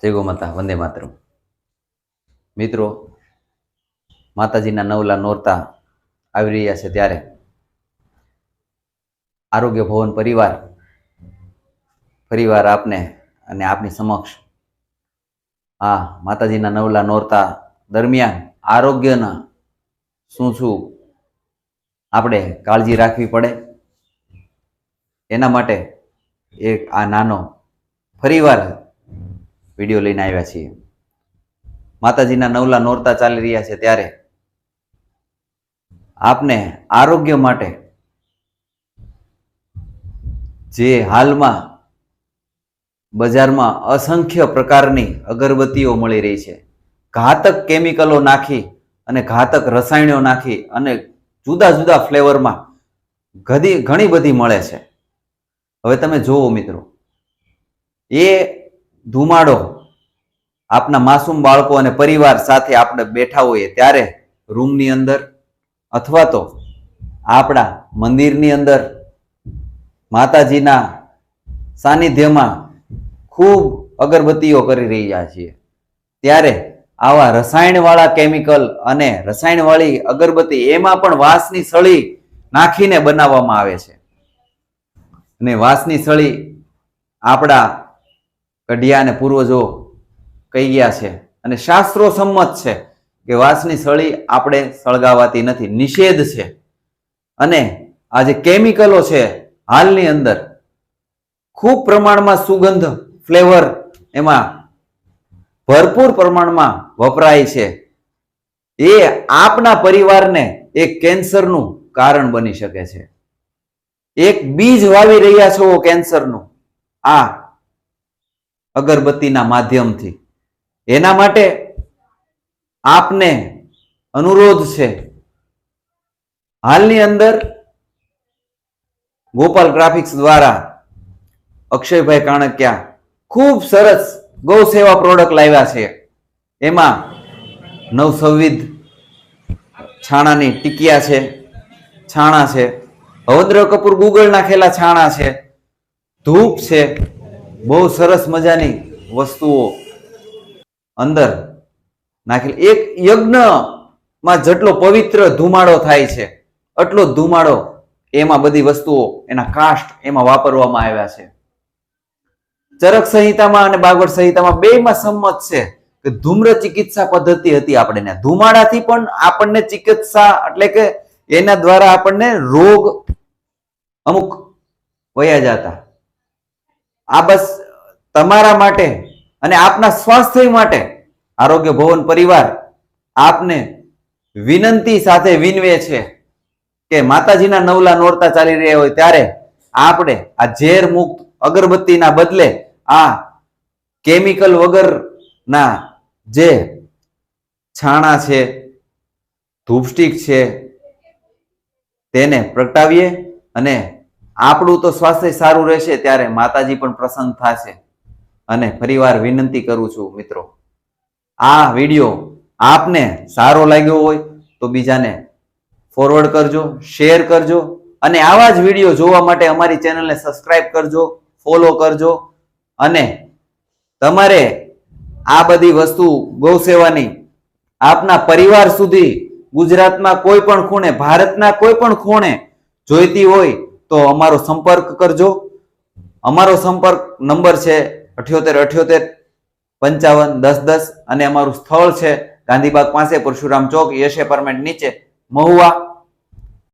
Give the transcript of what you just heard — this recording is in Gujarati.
જય ગો માતા, વંદે માતરમ. મિત્રો, માતાજીના નવલા નોરતા આવી રહ્યા છે ત્યારે આરોગ્ય ભવન પરિવાર આપને અને આપની સમક્ષ આ માતાજીના નવલા નોરતા દરમિયાન આરોગ્યના શું આપણે કાળજી રાખવી પડે એના માટે એક આ નાનો ફરીવાર વિડીયો લઈને આવ્યા છીએ. માતાજીના નવલા નોરતા ચાલી રહ્યા છે ત્યારે આપને આરોગ્ય માટે જે હાલમાં બજારમાં અસંખ્ય પ્રકારની અગરબત્તીઓ મળી રહી છે, ઘાતક કેમિકલો નાખી અને ઘાતક રસાયણો નાખી અને જુદા જુદા ફ્લેવરમાં ઘણી બધી મળે છે. હવે તમે જુઓ મિત્રો, એ ધુમાડો આપના માસૂમ બાળકો અને પરિવાર સાથે આપણે બેઠા હોઈએ ત્યારે રૂમની અંદર અથવા તો આપણા મંદિરની અંદર માતાજીના સાનિધ્યમાં ખૂબ અગરબત્તીઓ કરી રહ્યા છીએ ત્યારે આવા રસાયણવાળા કેમિકલ અને રસાયણવાળી અગરબત્તી એમાં પણ વાંસની સળી નાખીને બનાવવામાં આવે છે. અને વાંસની સળી આપણા કઢિયા અને પૂર્વજો કહી ગયા છે અને શાસ્ત્રો સંમત છે કે વાંસની સળી આપણે સળગાવાતી નથી, નિષેધ છે. અને આ જે કેમિકલો છે હાલની અંદર ખૂબ પ્રમાણમાં સુગંધ ફ્લેવર એમાં ભરપૂર પ્રમાણમાં વપરાય છે. એ આપના પરિવારને એક કેન્સરનું કારણ બની શકે છે. એક બીજ વાવી રહ્યા છો કેન્સરનું આ અગરબત્તીના માધ્યમથી. એના માટે આપને અનુરોધ છે, હાલની અંદર ગોપાલ ગ્રાફિક્સ દ્વારા અક્ષયભાઈ કાણકિયા ખૂબ સરસ ગૌ સેવા પ્રોડક્ટ લાવ્યા છે. એમાં નવસંવિધ છાણાની ટીકિયા છે, છાણા છે, હવદ્ર કપૂર ગુગળ નાખેલા છાણા છે, ધૂપ છે, બહુ સરસ મજાની વસ્તુઓ અંદર નાખેલી. એક યજ્ઞમાં જેટલો પવિત્ર ધુમાડો થાય છે એટલો ધુમાડો એમાં બધી વસ્તુઓ એના કાષ્ટ એમાં વાપરવામાં આવ્યા છે. ચરક સંહિતામાં અને ભાગવત સંહિતામાં બેમાં સંમત છે કે ધૂમ્ર ચિકિત્સા પદ્ધતિ હતી. આપણે ધુમાડાથી પણ આપણને ચિકિત્સા એટલે કે એના દ્વારા આપણને રોગ અમુક વયા જતા. આ બસ તમારા માટે અને આપના સ્વાસ્થ્ય માટે આરોગ્ય ભવન પરિવાર આપને વિનંતી સાથે વિનવે છે કે માતાજીના નવલા નોરતા ચાલી રહ્યા હોય ત્યારે આપણે આ ઝેર મુક્ત અગરબત્તીના બદલે આ કેમિકલ વગરના જે છાણા છે, ધૂપસ્ટિક છે, તેને પ્રગટાવીએ અને આપણું તો સ્વાસ્થ્ય સારું રહેશે ત્યારે માતાજી પણ પ્રસન્ન થશે. અને ફરીવાર વિનંતી કરું છું મિત્રો, આ વિડીયો આપને સારો લાગ્યો હોય તો બીજાને ફોરવર્ડ કરજો, શેર કરજો અને આવા જ વિડીયો જોવા માટે અમારી ચેનલને સબસ્ક્રાઇબ કરજો, ફોલો કરજો. અને તમારે આ બધી વસ્તુ ગૌ સેવાની આપના પરિવાર સુધી ગુજરાતમાં કોઈ પણ ખૂણે, ભારતના કોઈ પણ ખૂણે જોઈતી હોય તો અમારો સંપર્ક કરજો. અમારો સંપર્ક નંબર છે 7878551010 અને અમારું સ્થળ છે ગાંધીબાગ પાસે પરશુરામ ચોક, યશ એપાર્ટમેન્ટ નીચે, મહુવા.